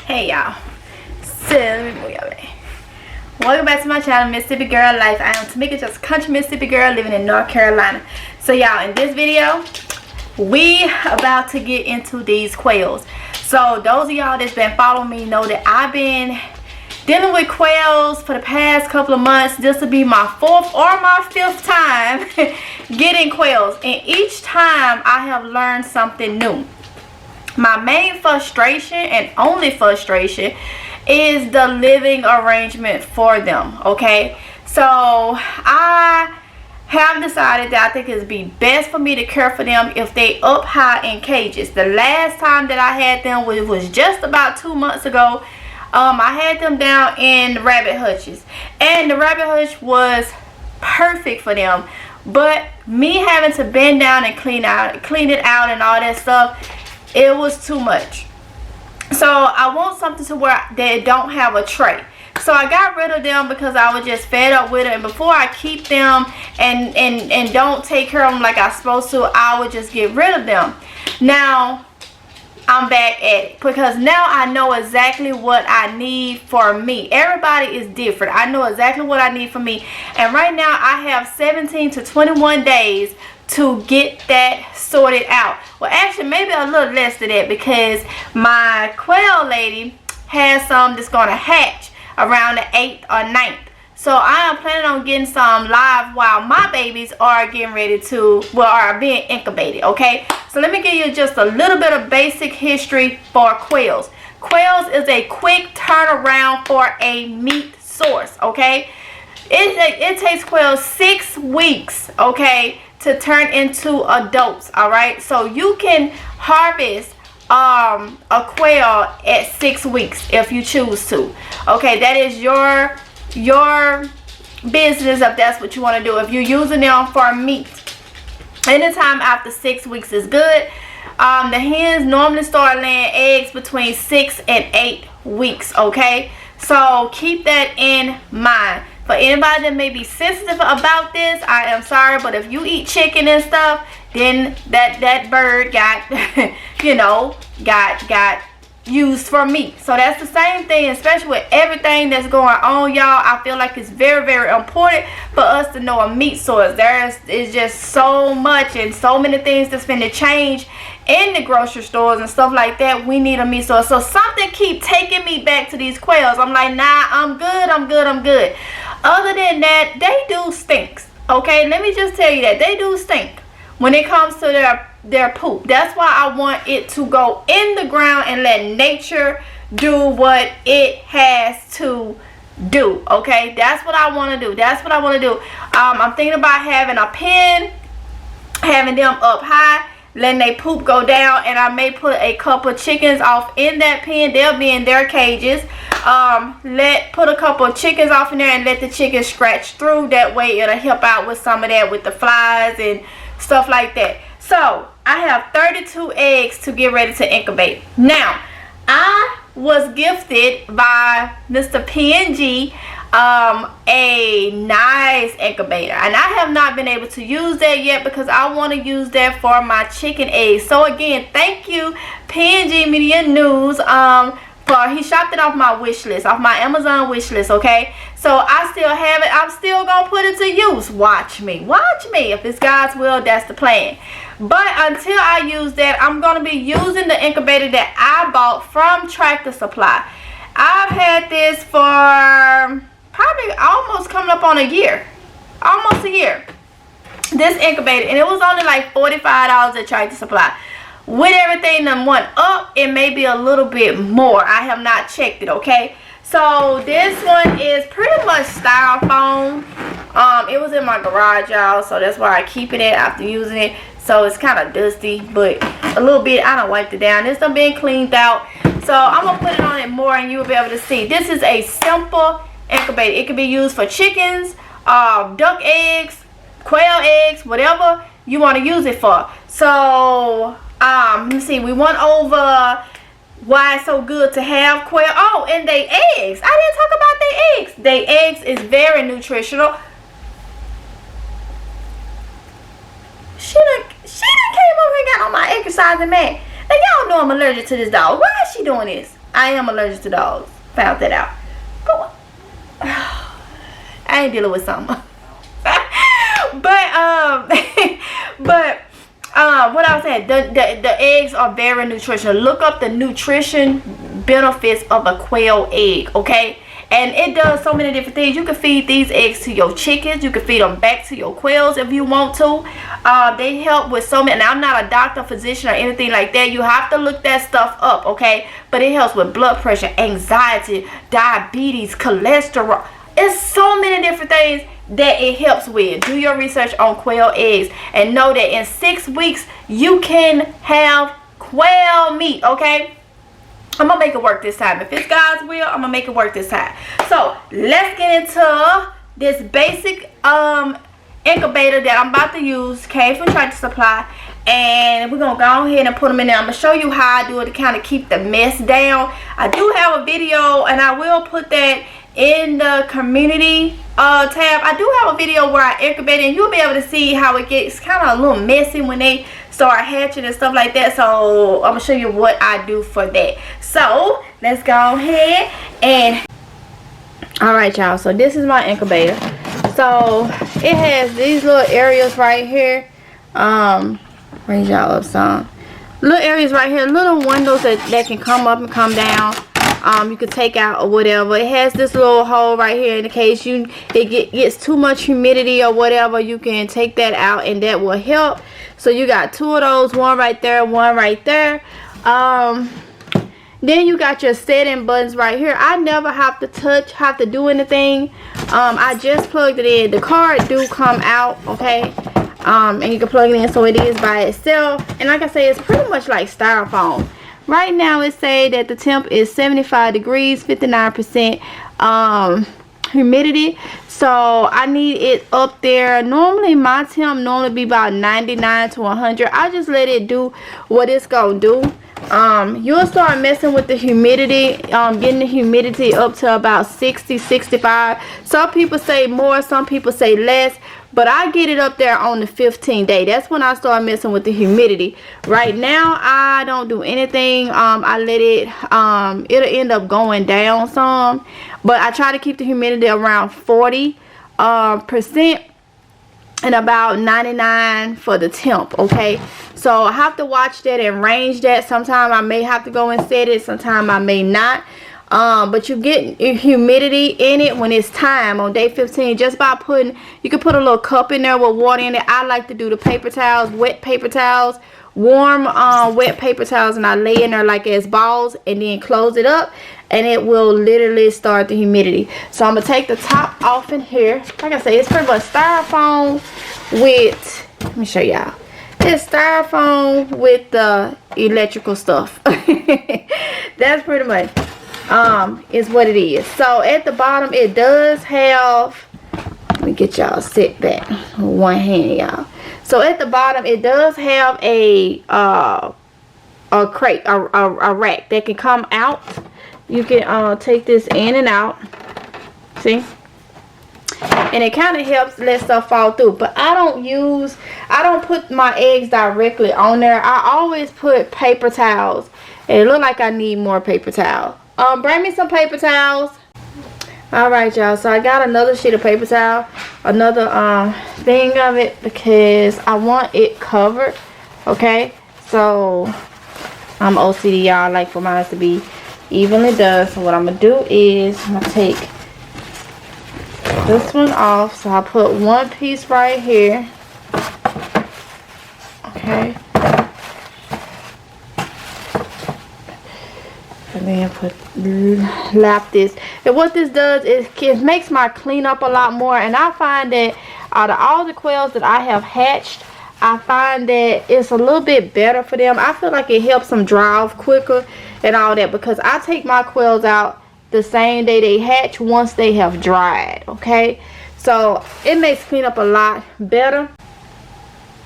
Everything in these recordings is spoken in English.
Hey y'all, so let me move y'all back. Welcome back to my channel, Mississippi Girl Life. I am Tamika, just a country Mississippi girl living in North Carolina. So y'all, in this video, we about to get into these quails. So those of y'all that's been following me know that I've been dealing with quails for the past couple of months. This will be my 4th or my 5th time getting quails, and each time I have learned something new. My main frustration and only frustration is the living arrangement for them, okay? So I have decided that I think it'd be best for me to care for them if they up high in cages. The last time that I had them was just about 2 months ago. I had them down in rabbit hutches, and the rabbit hutch was perfect for them, but me having to bend down and clean it out and all that stuff, it was too much. So I want something to where they don't have a tray. So I got rid of them because I was just fed up with it, and before I keep them and don't take care of them like I'm supposed to, I would just get rid of them. Now I'm back at it because now I know exactly what I need for me. Everybody is different. I know exactly what I need for me, and right now I have 17 to 21 days to get that sorted out. Well, actually maybe a little less than that, because my quail lady has some that's gonna hatch around the 8th or 9th. So I am planning on getting some live while my babies are getting ready to, well, are being incubated, okay? So let me give you just a little bit of basic history for quails. Quails is a quick turnaround for a meat source, okay? It takes quails 6 weeks, okay, to turn into adults. All right, so you can harvest a quail at 6 weeks if you choose to. Okay, that is your business if that's what you want to do. If you're using them for meat, anytime after 6 weeks is good. The hens normally start laying eggs between 6 and 8 weeks, okay? So keep that in mind. For anybody that may be sensitive about this, I am sorry, but if you eat chicken and stuff, then that bird got you know, got used for meat. So that's the same thing, especially with everything that's going on, y'all. I feel like it's very, very important for us to know a meat source. There is just so much and so many things that's been to change in the grocery stores and stuff like that. We need a meat source. So something keep taking me back to these quails. I'm like, nah, I'm good. Other than that, they do stinks. Okay, let me just tell you that they do stink when it comes to their poop. That's why I want it to go in the ground and let nature do what it has to do. Okay, that's what I want to do. I'm thinking about having a pen, having them up high, letting they poop go down, and I may put a couple chickens off in that pen. They'll be in their cages. Put a couple of chickens off in there and let the chickens scratch through. That way it'll help out with some of that with the flies and stuff like that. So I have 32 eggs to get ready to incubate. Now I was gifted by Mr. PNG a nice incubator, and I have not been able to use that yet because I want to use that for my chicken eggs. So again, thank you PNG Media News he shopped it off my wish list, off my Amazon wish list, okay? So I still have it. I'm still gonna put it to use. Watch me. If it's God's will, that's the plan. But until I use that, I'm gonna be using the incubator that I bought from Tractor Supply. I've had this for probably almost coming up on a year. Almost a year. This incubator, and it was only like $45 at Tractor Supply. With everything that went up, it may be a little bit more. I have not checked it, okay? So this one is pretty much styrofoam. It was in my garage, y'all, so that's why I keep it after using it. So it's kind of dusty, but a little bit. I done wiped it down. It's done been cleaned out. So I'm gonna put it on it more, and you'll be able to see. This is a simple incubator. It can be used for chickens, duck eggs, quail eggs, whatever you want to use it for. So let me see, we went over why it's so good to have quail. Oh, and they eggs. I didn't talk about their eggs. Their eggs is very nutritional. She done came over and got on my exercising mat. Like, y'all know I'm allergic to this dog. Why is she doing this? I am allergic to dogs. Found that out. Go on. I ain't dealing with something. but what I was saying, the eggs are very nutritional. Look up the nutrition benefits of a quail egg, okay? And it does so many different things. You can feed these eggs to your chickens. You can feed them back to your quails if you want to. They help with so many. Now, I'm not a doctor, physician, or anything like that. You have to look that stuff up, okay? But it helps with blood pressure, anxiety, diabetes, cholesterol. It's so many different things that it helps with. Do your research on quail eggs and know that in 6 weeks you can have quail meat, okay? I'm gonna make it work this time. If it's God's will, I'm gonna make it work this time. So let's get into this basic incubator that I'm about to use. Came from Tractor Supply, and we're gonna go ahead and put them in there. I'm gonna show you how I do it to kind of keep the mess down. I do have a video, and I will put that in the community tab. I do have a video where I incubate, and you'll be able to see how it gets kind of a little messy when they start hatching and stuff like that. So I'm gonna show you what I do for that. So let's go ahead and alright, y'all, so this is my incubator. So it has these little areas right here. Raise y'all up some. Little areas right here, little windows that can come up and come down. You can take out or whatever. It has this little hole right here in the case it gets too much humidity or whatever. You can take that out, and that will help. So you got 2 of those, one right there, one right there. Then you got your setting buttons right here. I never have to do anything. I just plugged it in. The card do come out, okay? And you can plug it in so it is by itself. And like I say, it's pretty much like styrofoam. Right now it say that the temp is 75 degrees, 59% humidity. So I need it up there. Normally my temp be about 99 to 100. I just let it do what it's gonna do. You'll start messing with the humidity, getting the humidity up to about 60, 65. Some people say more, some people say less, but I get it up there on the 15th day. That's when I start messing with the humidity. Right now I don't do anything. I let it it'll end up going down some, but I try to keep the humidity around 40% and about 99 for the temp, okay? So I have to watch that and range that. Sometimes I may have to go and set it, sometimes I may not. But you get humidity in it when it's time on day 15 just by putting, you can put a little cup in there with water in it. I like to do the paper towels, wet paper towels, warm wet paper towels, and I lay in there like as balls and then close it up, and it will literally start the humidity. So I'm gonna take the top off in here. Like I say, it's pretty much styrofoam with, let me show y'all. It's styrofoam with the electrical stuff. That's pretty much is what it is. So at the bottom it does have, let me get y'all sit back with one hand, y'all. So at the bottom it does have a crate, a rack that can come out. You can take this in and out, see, and it kind of helps let stuff fall through. But I don't put my eggs directly on there. I always put paper towels, and it look like I need more paper towel. Bring me some paper towels. Alright, y'all, so I got another sheet of paper towel, another thing of it, because I want it covered, okay? So I'm OCD, y'all, I like for mine to be evenly done. So what I'm gonna do is I'm gonna take this one off. So I put one piece right here, okay, and then lap this. And what this does is it makes my cleanup a lot more. And I find that out of all the quails that I have hatched, I find that it's a little bit better for them. I feel like it helps them dry off quicker and all that, because I take my quails out the same day they hatch once they have dried, okay? So it makes cleanup a lot better.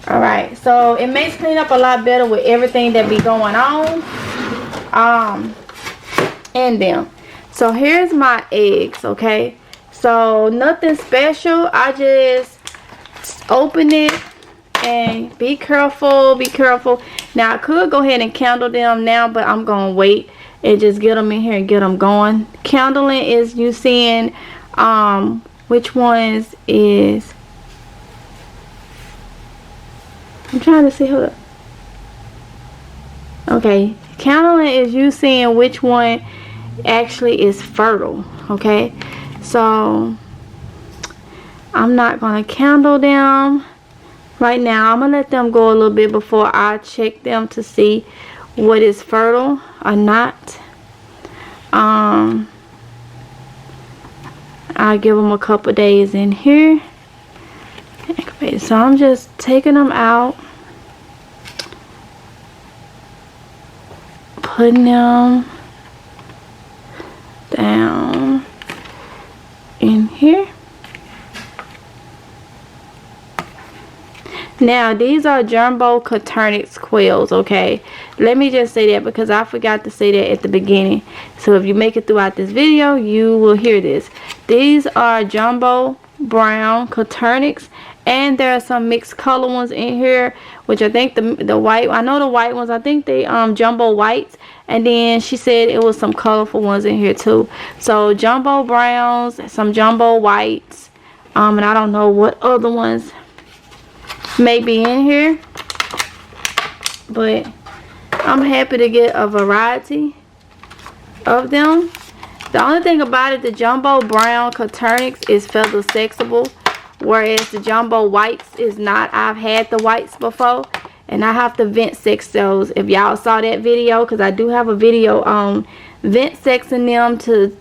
Alright, so it makes cleanup a lot better with everything that be going on in them. So here's my eggs, okay? So nothing special. I just open it, And be careful, be careful. Now I could go ahead and candle them now, but I'm gonna wait and just get them in here and get them going. Candling is you seeing which ones is, I'm trying to see, hold up. Okay, candling is you seeing which one actually is fertile. Okay, so I'm not gonna candle them right now. I'm gonna let them go a little bit before I check them to see what is fertile or not. I'll give them a couple days in here. Okay, so I'm just taking them out, putting them down in here. Now these are jumbo Caternix quails. Okay, let me just say that because I forgot to say that at the beginning. So if you make it throughout this video, you will hear this. These are jumbo brown Caternix, and there are some mixed color ones in here, which I think the white, I know the white ones, I think they jumbo whites, and then she said it was some colorful ones in here too. So jumbo browns, some jumbo whites, and I don't know what other ones may be in here, but I'm happy to get a variety of them. The only thing about it, the jumbo brown Caternix is feather sexable, whereas the jumbo whites is not. I've had the whites before, and I have to vent sex those. If y'all saw that video, because I do have a video on vent sexing them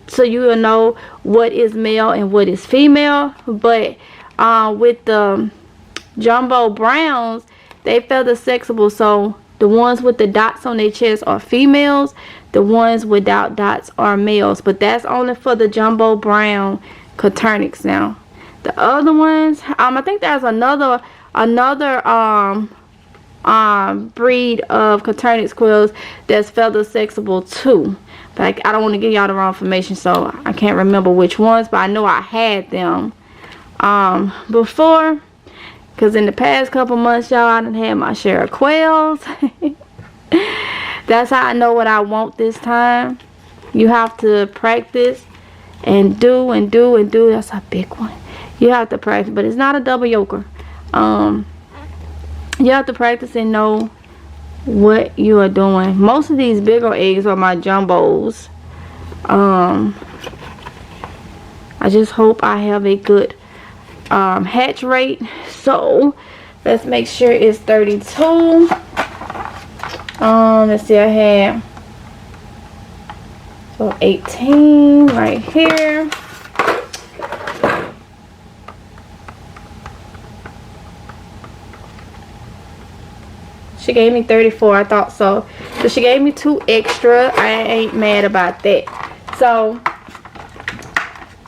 so you will know what is male and what is female. But with the jumbo browns, they feather sexable, so the ones with the dots on their chest are females, the ones without dots are males. But that's only for the jumbo brown Caternix. Now the other ones, I think there's another breed of Caternix quails that's feather sexable too, but I don't want to give y'all the wrong information, so I can't remember which ones, but I know I had them before, because in the past couple months, y'all, I done had my share of quails. That's how I know what I want this time. You have to practice and do and do and do. That's a big one. You have to practice, but it's not a double yoker. You have to practice and know what you are doing. Most of these bigger eggs are my jumbos. I just hope I have a good hatch rate. So let's make sure it's 32. Let's see, I have 18 right here. She gave me 34, I thought so. So she gave me 2 extra. I ain't mad about that. So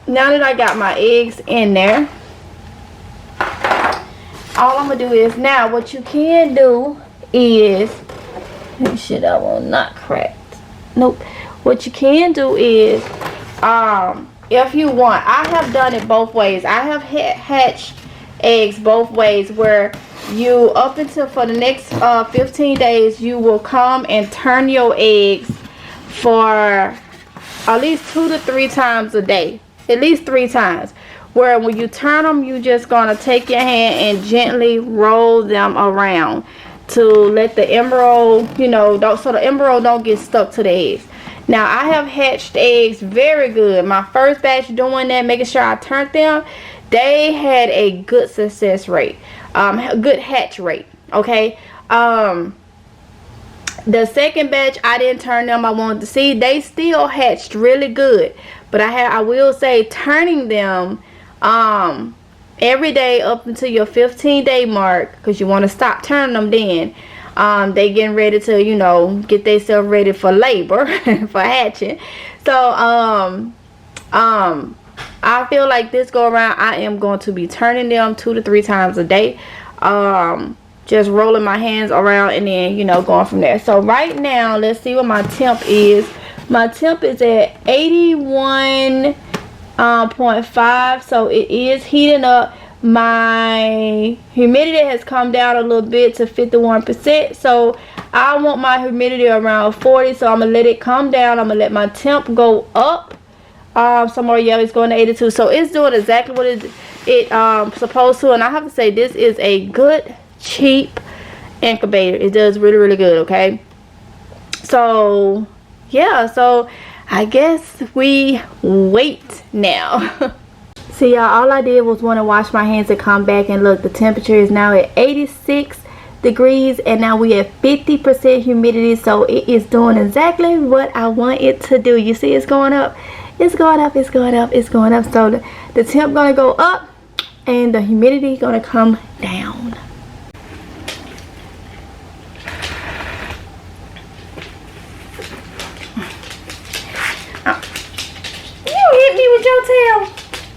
now that I got my eggs in there, all I'm gonna do is, now what you can do is, shit, I will not crack. Nope. What you can do is, if you want, I have done it both ways. I have hatched eggs both ways, where you, up until for the next 15 days, you will come and turn your eggs for at least 2 to 3 times a day, at least 3 times, where when you turn them, you just gonna take your hand and gently roll them around to let the embryo, you know, so the embryo don't get stuck to the eggs. Now I have hatched eggs very good. My first batch doing that, making sure I turned them, they had a good success rate, good hatch rate. Okay, the second batch I didn't turn them. I wanted to see, they still hatched really good, but I will say, turning them every day up until your 15-day mark, because you want to stop turning them then. They getting ready to, you know, get themselves ready for labor, for hatching. So I feel like this go around, I am going to be turning them 2 to 3 times a day. Just rolling my hands around and then, you know, going from there. So right now, let's see what my temp is. My temp is at 81.5, so it is heating up. my humidity has come down a little bit to 51%. So I want my humidity around 40. So I'm gonna let it come down. I'm gonna let my temp go up. Some more yellow is going to 82. So it's doing exactly what it supposed to. And I have to say, this is a good, cheap incubator. It does really, really good. Okay. So yeah. So I guess we wait now. See, y'all, all I did was want to wash my hands and come back, and look, the temperature is now at 86 degrees, and now we have 50% humidity. So it is doing exactly what I want it to do. You see, it's going up, it's going up, it's going up, it's going up. So the temp gonna go up and the humidity gonna come down. You hit me with your tail.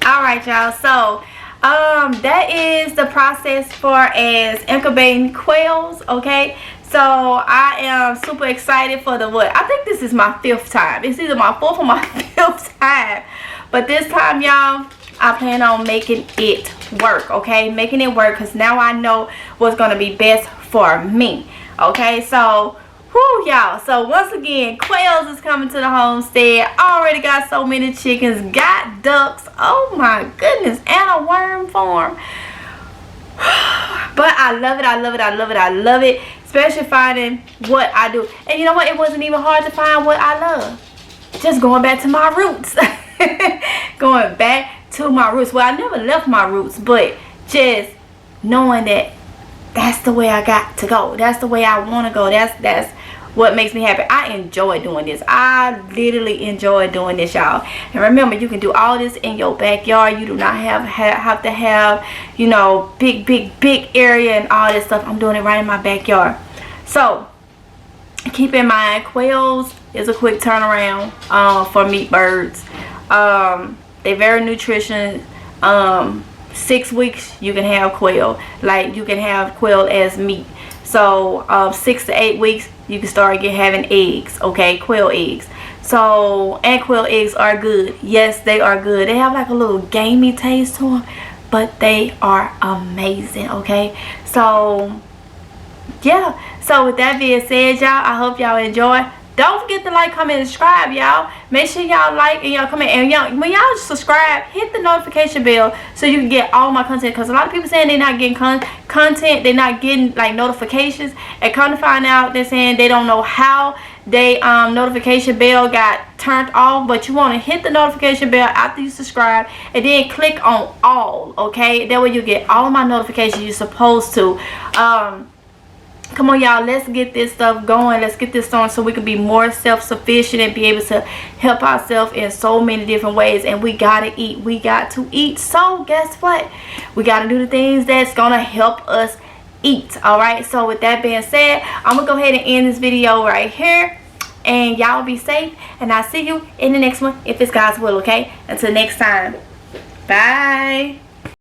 All right, y'all, so that is the process for as incubating quails. Okay, so I am super excited for the what I think this is my 5th time. It's either my 4th or my 5th time, but this time, y'all, I plan on making it work. Okay, making it work, because now I know what's gonna be best for me. Okay, so whoo, y'all, so once again, quails is coming to the homestead. Already got so many chickens, got ducks, oh my goodness, and a worm farm. But I love it, I love it, I love it, I love it, especially finding what I do. And you know what, it wasn't even hard to find what I love. Just going back to my roots. Going back to my roots. Well, I never left my roots, but just knowing that that's the way I got to go. That's the way I want to go. That's what makes me happy. I enjoy doing this. I literally enjoy doing this, y'all. And remember, you can do all this in your backyard. You do not have to have, you know, big area and all this stuff. I'm doing it right in my backyard. So keep in mind, quails is a quick turnaround for meat birds. They're very nutritious. 6 weeks you can have quail. Like, you can have quail as meat. So 6 to 8 weeks you can start having eggs. Okay, quail eggs. So, and quail eggs are good. Yes, they are good. They have like a little gamey taste to them, but they are amazing. Okay, so yeah, so with that being said, y'all, I hope y'all enjoy. Don't forget to like, comment, and subscribe, y'all. Make sure y'all like and y'all comment. And y'all, when y'all subscribe, hit the notification bell so you can get all my content. Because a lot of people saying they're not getting content. They're not getting like notifications. And come to find out, they're saying they don't know how they notification bell got turned off. But you want to hit the notification bell after you subscribe. And then click on all. Okay? That way you get all my notifications you're supposed to. Come on, y'all, let's get this stuff going. Let's get this on so we can be more self-sufficient and be able to help ourselves in so many different ways. And we gotta eat. We got to eat. So guess what? We gotta do the things that's gonna help us eat. All right, so with that being said, I'm gonna go ahead and end this video right here. And y'all be safe, and I'll see you in the next one if it's God's will. Okay, until next time, bye.